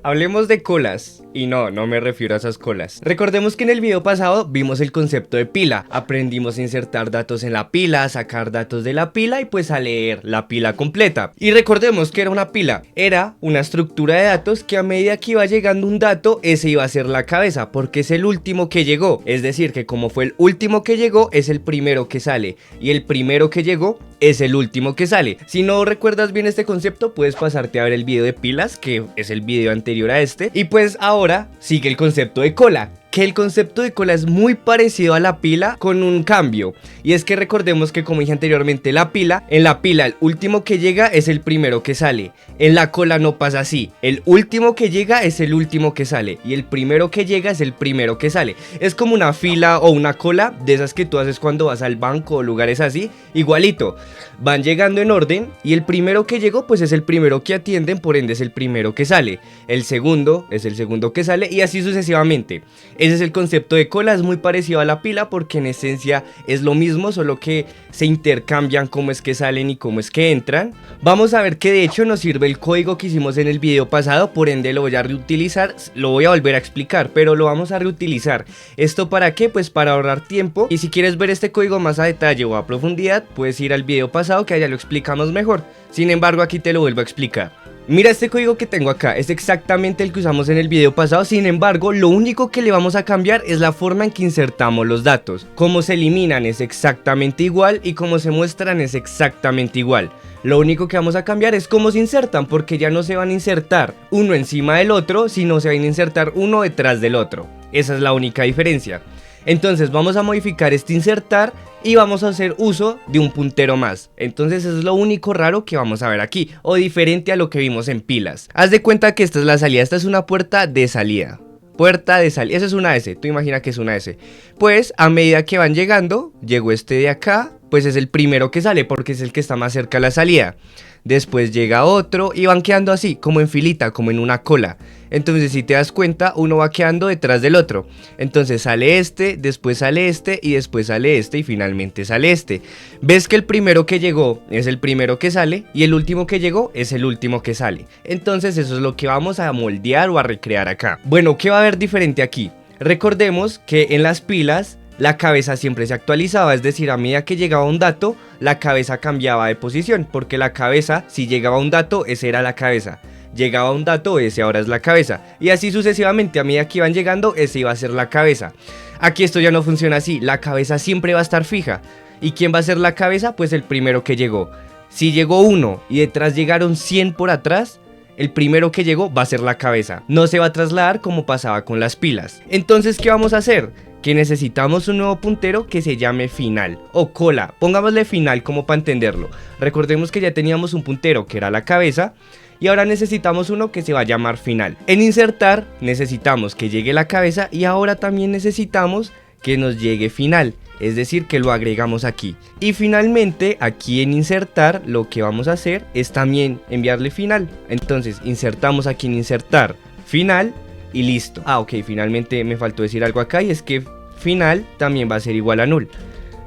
Hablemos de colas, y no me refiero a esas colas. Recordemos que en el video pasado vimos el concepto de pila, aprendimos a insertar datos en la pila, a sacar datos de la pila y pues a leer la pila completa. Y recordemos que era una pila, era una estructura de datos que a medida que iba llegando un dato, ese iba a ser la cabeza, porque es el último que llegó, es decir, que como fue el último que llegó, es el primero que sale, y el primero que llegó es el último que sale. Si no recuerdas bien este concepto, puedes pasarte a ver el video de pilas, que es el video anterior a este. Y pues ahora sigue el concepto de cola, que el concepto de cola es muy parecido a la pila con un cambio. Y es que recordemos que, como dije anteriormente, en la pila el último que llega es el primero que sale. En la cola no pasa así, el último que llega es el último que sale y el primero que llega es el primero que sale. Es como una fila o una cola de esas que tú haces cuando vas al banco o lugares así, igualito. Van llegando en orden y el primero que llegó pues es el primero que atienden, por ende es el primero que sale. El segundo es el segundo que sale y así sucesivamente. Ese es el concepto de cola, es muy parecido a la pila porque en esencia es lo mismo, solo que se intercambian cómo es que salen y cómo es que entran. Vamos a ver que de hecho nos sirve el código que hicimos en el video pasado, por ende lo voy a reutilizar, lo voy a volver a explicar, pero lo vamos a reutilizar. ¿Esto para qué? Pues para ahorrar tiempo, y si quieres ver este código más a detalle o a profundidad, puedes ir al video pasado que allá lo explicamos mejor. Sin embargo, aquí te lo vuelvo a explicar. Mira este código que tengo acá, es exactamente el que usamos en el video pasado, sin embargo, lo único que le vamos a cambiar es la forma en que insertamos los datos. Cómo se eliminan es exactamente igual y cómo se muestran es exactamente igual. Lo único que vamos a cambiar es cómo se insertan, porque ya no se van a insertar uno encima del otro, sino se van a insertar uno detrás del otro. Esa es la única diferencia. Entonces vamos a modificar este insertar y vamos a hacer uso de un puntero más. Entonces eso es lo único raro que vamos a ver aquí, o diferente a lo que vimos en pilas. Haz de cuenta que esta es la salida, esta es una puerta de salida. Puerta de salida, esa es una S, tú imagina que es una S. Pues a medida que van llegando, llegó este de acá, pues es el primero que sale porque es el que está más cerca a la salida. Después llega otro y van quedando así, como en filita, como en una cola. Entonces si te das cuenta, uno va quedando detrás del otro. Entonces sale este, después sale este y después sale este y finalmente sale este. Ves que el primero que llegó es el primero que sale y el último que llegó es el último que sale. Entonces eso es lo que vamos a moldear o a recrear acá. Bueno, ¿qué va a haber diferente aquí? Recordemos que en las pilas la cabeza siempre se actualizaba, es decir, a medida que llegaba un dato, la cabeza cambiaba de posición, porque la cabeza, si llegaba un dato, ese era la cabeza. Llegaba un dato, ese ahora es la cabeza. Y así sucesivamente, a medida que iban llegando, ese iba a ser la cabeza. Aquí esto ya no funciona así, la cabeza siempre va a estar fija. ¿Y quién va a ser la cabeza? Pues el primero que llegó. Si llegó uno y detrás llegaron 100 por atrás, el primero que llegó va a ser la cabeza. No se va a trasladar como pasaba con las pilas. Entonces, ¿qué vamos a hacer? Que necesitamos un nuevo puntero que se llame final o cola, pongámosle final como para entenderlo. Recordemos que ya teníamos un puntero que era la cabeza y ahora necesitamos uno que se va a llamar final. En insertar necesitamos que llegue la cabeza y ahora también necesitamos que nos llegue final, es decir, que lo agregamos aquí. Y finalmente aquí en insertar lo que vamos a hacer es también enviarle final. Entonces insertamos aquí en insertar final y listo. Ok, finalmente me faltó decir algo acá y es que final también va a ser igual a null.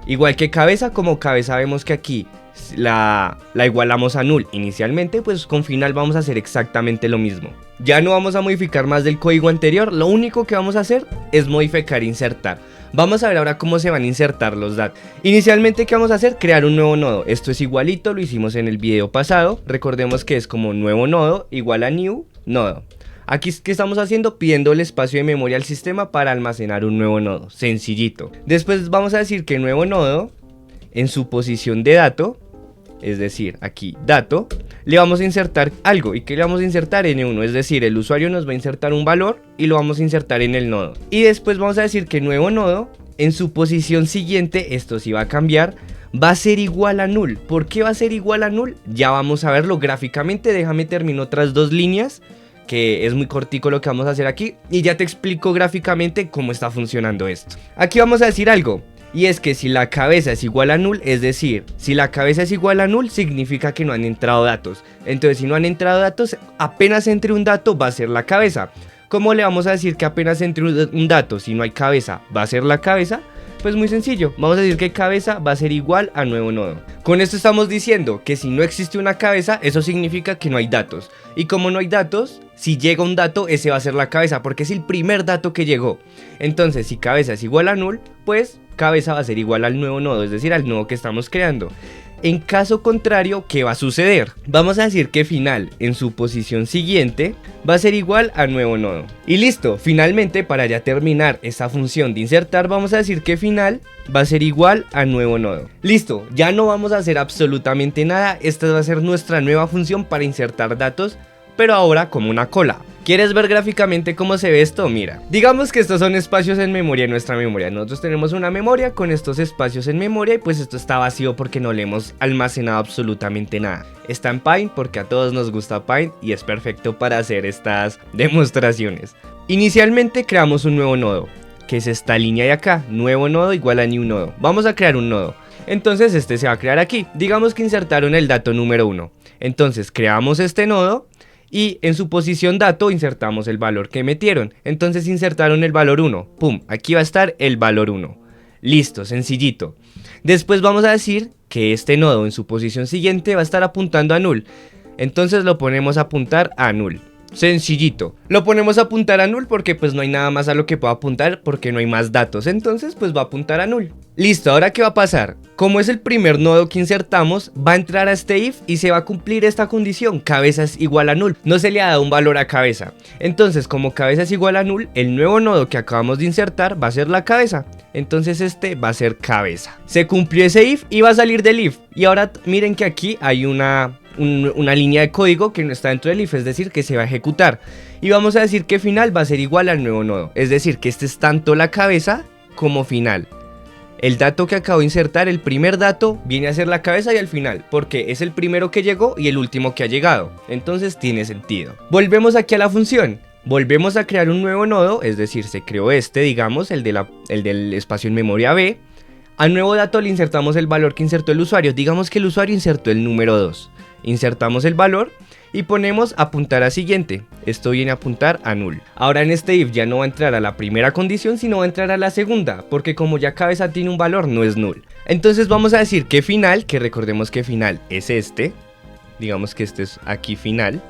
Igual que cabeza, como cabeza vemos que aquí la igualamos a null inicialmente, pues con final vamos a hacer exactamente lo mismo. Ya no vamos a modificar más del código anterior, lo único que vamos a hacer es modificar insertar. Vamos a ver ahora cómo se van a insertar los datos. Inicialmente, ¿qué vamos a hacer? Crear un nuevo nodo. Esto es igualito, lo hicimos en el video pasado. Recordemos que es como nuevo nodo igual a new nodo. Aquí, ¿qué estamos haciendo? Pidiendo el espacio de memoria al sistema para almacenar un nuevo nodo. Sencillito. Después vamos a decir que nuevo nodo, en su posición de dato, es decir, aquí dato, le vamos a insertar algo. ¿Y qué le vamos a insertar? N1, es decir, el usuario nos va a insertar un valor y lo vamos a insertar en el nodo. Y después vamos a decir que nuevo nodo, en su posición siguiente, esto sí va a cambiar, va a ser igual a null. ¿Por qué va a ser igual a null? Ya vamos a verlo gráficamente. Déjame terminar otras dos líneas, que es muy cortico lo que vamos a hacer aquí, y ya te explico gráficamente cómo está funcionando esto. Aquí vamos a decir algo, y es que si la cabeza es igual a null, es decir, si la cabeza es igual a null, significa que no han entrado datos. Entonces, si no han entrado datos, apenas entre un dato va a ser la cabeza. ¿Cómo le vamos a decir que apenas entre un dato, si no hay cabeza, va a ser la cabeza? Pues muy sencillo, vamos a decir que cabeza va a ser igual a nuevo nodo. Con esto estamos diciendo que si no existe una cabeza, eso significa que no hay datos. Y como no hay datos, si llega un dato, ese va a ser la cabeza, porque es el primer dato que llegó. Entonces, si cabeza es igual a null, pues cabeza va a ser igual al nuevo nodo, es decir, al nodo que estamos creando. En caso contrario, ¿qué va a suceder? Vamos a decir que final en su posición siguiente va a ser igual a nuevo nodo. Y listo, finalmente para ya terminar esta función de insertar, vamos a decir que final va a ser igual a nuevo nodo. Listo, ya no vamos a hacer absolutamente nada, esta va a ser nuestra nueva función para insertar datos, pero ahora como una cola. ¿Quieres ver gráficamente cómo se ve esto? Mira, digamos que estos son espacios en memoria en nuestra memoria. Nosotros tenemos una memoria con estos espacios en memoria y pues esto está vacío porque no le hemos almacenado absolutamente nada. Está en Paint porque a todos nos gusta Paint y es perfecto para hacer estas demostraciones. Inicialmente creamos un nuevo nodo, que es esta línea de acá, nuevo nodo igual a new nodo. Vamos a crear un nodo. Entonces este se va a crear aquí. Digamos que insertaron el dato número 1. Entonces creamos este nodo. Y en su posición dato insertamos el valor que metieron. Entonces insertaron el valor 1. Pum, aquí va a estar el valor 1. Listo, sencillito. Después vamos a decir que este nodo en su posición siguiente va a estar apuntando a null. Entonces lo ponemos a apuntar a null. Sencillito. Lo ponemos a apuntar a null porque pues no hay nada más a lo que pueda apuntar porque no hay más datos. Entonces pues va a apuntar a null. Listo, ahora ¿qué va a pasar? Como es el primer nodo que insertamos, va a entrar a este if y se va a cumplir esta condición. Cabeza es igual a null. No se le ha dado un valor a cabeza. Entonces como cabeza es igual a null, el nuevo nodo que acabamos de insertar va a ser la cabeza. Entonces este va a ser cabeza. Se cumplió ese if y va a salir del if. Y ahora miren que aquí hay una línea de código que no está dentro del if, es decir, que se va a ejecutar. Y vamos a decir que final va a ser igual al nuevo nodo. Es decir, que este es tanto la cabeza como final. El dato que acabo de insertar, el primer dato, viene a ser la cabeza y el final, porque es el primero que llegó y el último que ha llegado. Entonces tiene sentido. Volvemos aquí a la función. Volvemos a crear un nuevo nodo, es decir, se creó este, digamos, el del espacio en memoria B. Al nuevo dato le insertamos el valor que insertó el usuario. Digamos que el usuario insertó el número 2. Insertamos el valor y ponemos apuntar a siguiente. Esto viene a apuntar a null. Ahora en este if ya no va a entrar a la primera condición, sino va a entrar a la segunda, porque como ya cabeza tiene un valor, no es null. Entonces vamos a decir que final, que recordemos que final es este. Digamos que este es aquí final.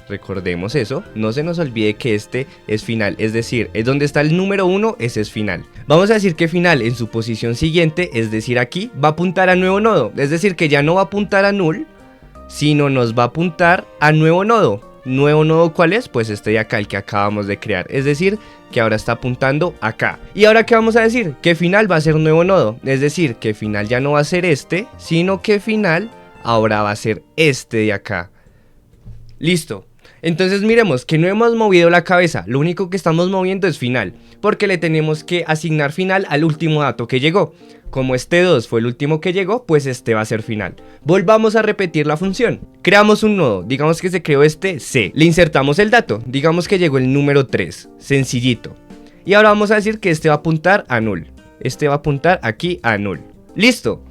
Recordemos eso, no se nos olvide que este es final, es decir, es donde está el número 1, ese es final. Vamos a decir que final en su posición siguiente, es decir aquí, va a apuntar a nuevo nodo, es decir que ya no va a apuntar a null, sino nos va a apuntar a nuevo nodo. ¿Nuevo nodo cuál es? Pues este de acá, el que acabamos de crear, es decir, que ahora está apuntando acá. ¿Y ahora qué vamos a decir? Que final va a ser nuevo nodo, es decir, que final ya no va a ser este, sino que final ahora va a ser este de acá. Listo. Entonces miremos que no hemos movido la cabeza, lo único que estamos moviendo es final, porque le tenemos que asignar final al último dato que llegó. Como este 2 fue el último que llegó, pues este va a ser final. Volvamos a repetir la función. Creamos un nodo, digamos que se creó este C. Le insertamos el dato, digamos que llegó el número 3, sencillito. Y ahora vamos a decir que este va a apuntar a null. Este va a apuntar aquí a null. ¡Listo!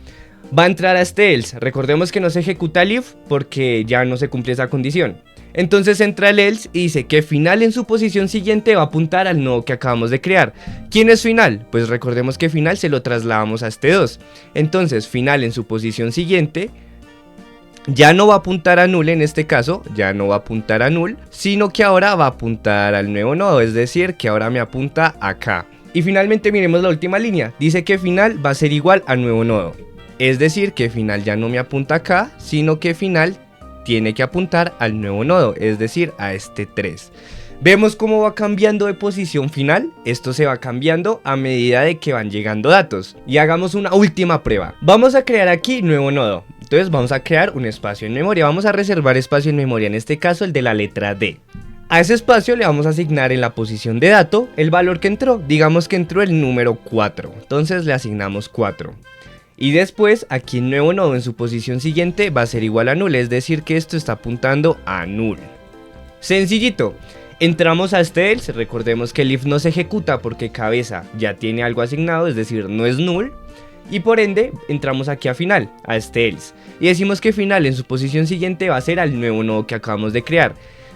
Va a entrar a este else. Recordemos que no se ejecuta el if porque ya no se cumple esa condición. Entonces entra el else y dice que final en su posición siguiente va a apuntar al nodo que acabamos de crear. ¿Quién es final? Pues recordemos que final se lo trasladamos a este 2. Entonces final en su posición siguiente ya no va a apuntar a null en este caso, ya no va a apuntar a null, sino que ahora va a apuntar al nuevo nodo, es decir, que ahora me apunta acá. Y finalmente miremos la última línea, dice que final va a ser igual a nuevo nodo. Es decir, que final ya no me apunta acá, sino que final tiene que apuntar al nuevo nodo, es decir, a este 3. ¿Vemos cómo va cambiando de posición final? Esto se va cambiando a medida de que van llegando datos. Y hagamos una última prueba. Vamos a crear aquí nuevo nodo. Entonces vamos a crear un espacio en memoria. Vamos a reservar espacio en memoria, en este caso el de la letra D. A ese espacio le vamos a asignar en la posición de dato el valor que entró. Digamos que entró el número 4. Entonces le asignamos 4. Y después aquí el nuevo nodo en su posición siguiente va a ser igual a null, es decir que esto está apuntando a null. Sencillito, entramos a este else, recordemos que el if no se ejecuta porque cabeza ya tiene algo asignado, es decir no es null. Y por ende entramos aquí a final, a este else. Y decimos que final en su posición siguiente va a ser al nuevo nodo que acabamos de crear.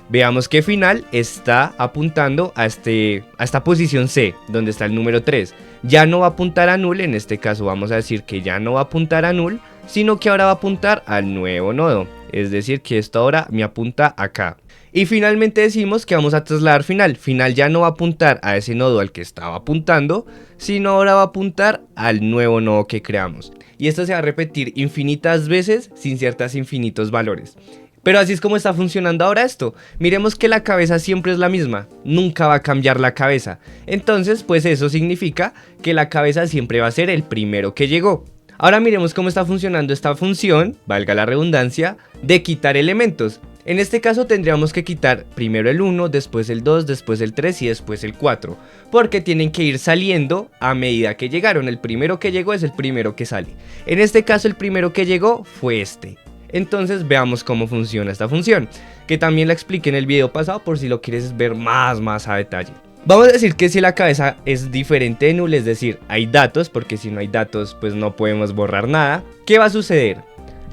Veamos que final está apuntando a esta posición C, donde está el número 3. Ya no va a apuntar a null, en este caso vamos a decir que ya no va a apuntar a null, sino que ahora va a apuntar al nuevo nodo. Es decir, que esto ahora me apunta acá. Y finalmente decimos que vamos a trasladar final. Final ya no va a apuntar a ese nodo al que estaba apuntando, sino ahora va a apuntar al nuevo nodo que creamos. Y esto se va a repetir infinitas veces sin ciertos infinitos valores. Pero así es como está funcionando ahora esto. Miremos que la cabeza siempre es la misma, nunca va a cambiar la cabeza. Entonces, pues eso significa que la cabeza siempre va a ser el primero que llegó. Ahora miremos cómo está funcionando esta función, valga la redundancia, de quitar elementos. En este caso tendríamos que quitar primero el 1, después el 2, después el 3 y después el 4. Porque tienen que ir saliendo a medida que llegaron. El primero que llegó es el primero que sale. En este caso el primero que llegó fue este. Entonces veamos cómo funciona esta función, que también la expliqué en el video pasado por si lo quieres ver más a detalle. Vamos a decir que si la cabeza es diferente de null, es decir, hay datos, porque si no hay datos pues no podemos borrar nada. ¿Qué va a suceder?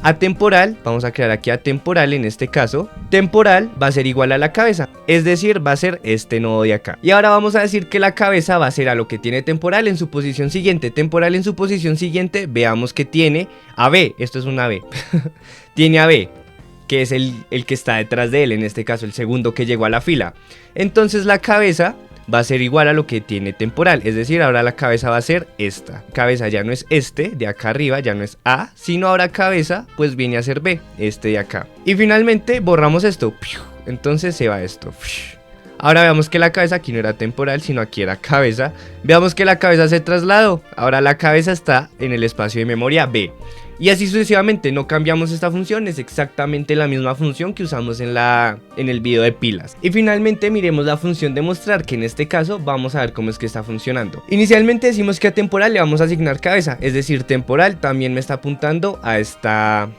Atemporal, vamos a crear aquí atemporal en este caso, temporal va a ser igual a la cabeza, es decir, va a ser este nodo de acá. Y ahora vamos a decir que la cabeza va a ser a lo que tiene temporal en su posición siguiente. Temporal en su posición siguiente, veamos que tiene a B, esto es una B, tiene a B, que es el que está detrás de él, en este caso el segundo que llegó a la fila. Entonces la cabeza va a ser igual a lo que tiene temporal, es decir, ahora la cabeza va a ser esta. Cabeza ya no es este de acá arriba, ya no es A, sino ahora cabeza pues viene a ser B, este de acá. Y finalmente borramos esto, entonces se va esto. Ahora veamos que la cabeza aquí no era temporal, sino aquí era cabeza. Veamos que la cabeza se trasladó, ahora la cabeza está en el espacio de memoria B. Y así sucesivamente, no cambiamos esta función, es exactamente la misma función que usamos en el video de pilas. Y finalmente miremos la función de mostrar, que en este caso vamos a ver cómo es que está funcionando. Inicialmente decimos que a temporal le vamos a asignar cabeza, es decir, temporal también me está apuntando a esta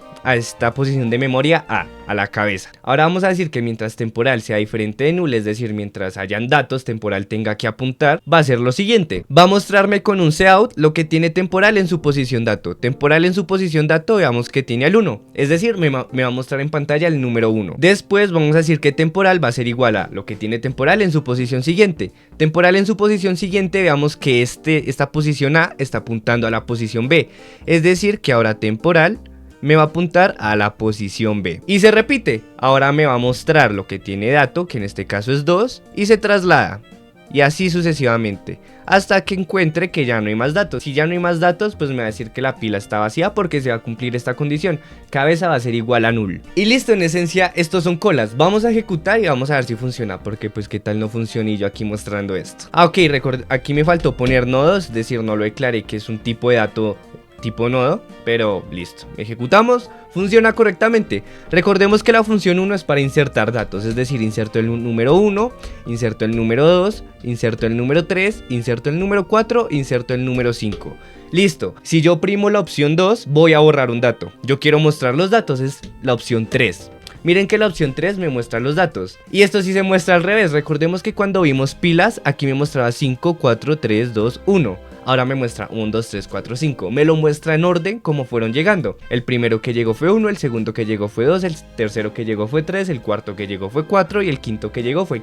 posición de memoria a la cabeza. Ahora vamos a decir que mientras temporal sea diferente de null, es decir, mientras hayan datos, temporal tenga que apuntar, va a ser lo siguiente. Va a mostrarme con un cout lo que tiene temporal en su posición dato. Temporal en su posición dato, veamos que tiene al 1, es decir, me va a mostrar en pantalla el número 1. Después vamos a decir que temporal va a ser igual a lo que tiene temporal en su posición siguiente. Temporal en su posición siguiente, veamos que esta posición A está apuntando a la posición B, es decir, que ahora temporal me va a apuntar a la posición B. Y se repite, ahora me va a mostrar lo que tiene dato, que en este caso es 2, y se traslada. Y así sucesivamente, hasta que encuentre que ya no hay más datos. Si ya no hay más datos, pues me va a decir que la pila está vacía porque se va a cumplir esta condición. Cabeza va a ser igual a null. Y listo, en esencia, estos son colas. Vamos a ejecutar y vamos a ver si funciona, porque pues qué tal no funciona y yo aquí mostrando esto. Ok, aquí me faltó poner nodos, es decir, no lo declaré que es un tipo de dato tipo nodo, pero listo, ejecutamos, funciona correctamente. Recordemos que la función 1 es para insertar datos, es decir, inserto el número 1, inserto el número 2, inserto el número 3, inserto el número 4, inserto el número 5. Listo, si yo oprimo la opción 2, voy a borrar un dato. Yo quiero mostrar los datos, es la opción 3. Miren que la opción 3 me muestra los datos. Y esto sí se muestra al revés. Recordemos que cuando vimos pilas, aquí me mostraba 5, 4, 3, 2, 1. Ahora me muestra 1, 2, 3, 4, 5. Me lo muestra en orden como fueron llegando. El primero que llegó fue 1, el segundo que llegó fue 2, el tercero que llegó fue 3, el cuarto que llegó fue 4 y el quinto que llegó fue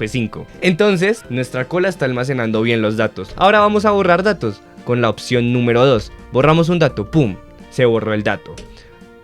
5. Entonces, nuestra cola está almacenando bien los datos. Ahora vamos a borrar datos con la opción número 2. Borramos un dato, ¡pum! Se borró el dato.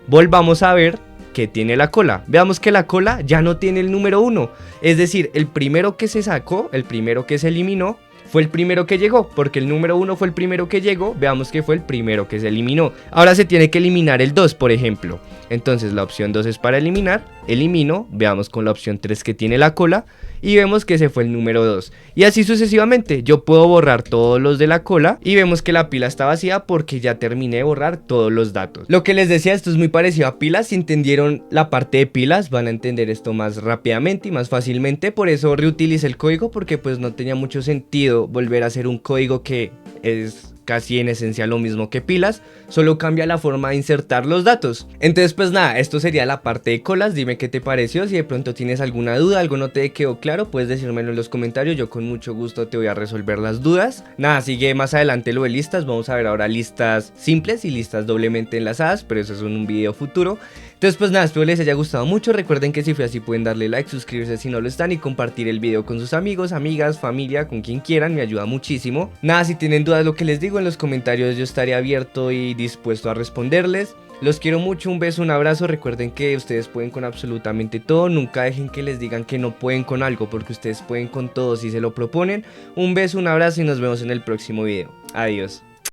Volvamos a ver que tiene la cola. Veamos que la cola ya no tiene el número 1. Es decir, el primero que se sacó, el primero que se eliminó, fue el primero que llegó, porque el número 1 fue el primero que llegó, veamos que fue el primero que se eliminó. Ahora se tiene que eliminar el 2, por ejemplo. Entonces la opción 2 es para eliminar, elimino, veamos con la opción 3 que tiene la cola, y vemos que ese fue el número 2. Y así sucesivamente, yo puedo borrar todos los de la cola, y vemos que la pila está vacía porque ya terminé de borrar todos los datos. Lo que les decía, esto es muy parecido a pilas. Si entendieron la parte de pilas, van a entender esto más rápidamente y más fácilmente. Por eso reutilicé el código, porque pues no tenía mucho sentido volver a hacer un código que es casi en esencia lo mismo que pilas, solo cambia la forma de insertar los datos. Entonces pues nada, esto sería la parte de colas. Dime qué te pareció, si de pronto tienes alguna duda, algo no te quedó claro, puedes decírmelo en los comentarios, yo con mucho gusto te voy a resolver las dudas. Nada, sigue más adelante lo de listas, vamos a ver ahora listas simples y listas doblemente enlazadas, pero eso es en un video futuro. Entonces pues nada, espero les haya gustado mucho. Recuerden que si fue así pueden darle like, suscribirse si no lo están y compartir el video con sus amigos, amigas, familia, con quien quieran, me ayuda muchísimo. Nada, si tienen dudas lo que les digo en los comentarios, yo estaré abierto y dispuesto a responderles. Los quiero mucho, un beso, un abrazo. Recuerden que ustedes pueden con absolutamente todo. Nunca dejen que les digan que no pueden con algo, porque ustedes pueden con todo si se lo proponen. Un beso, un abrazo y nos vemos en el próximo video. Adiós.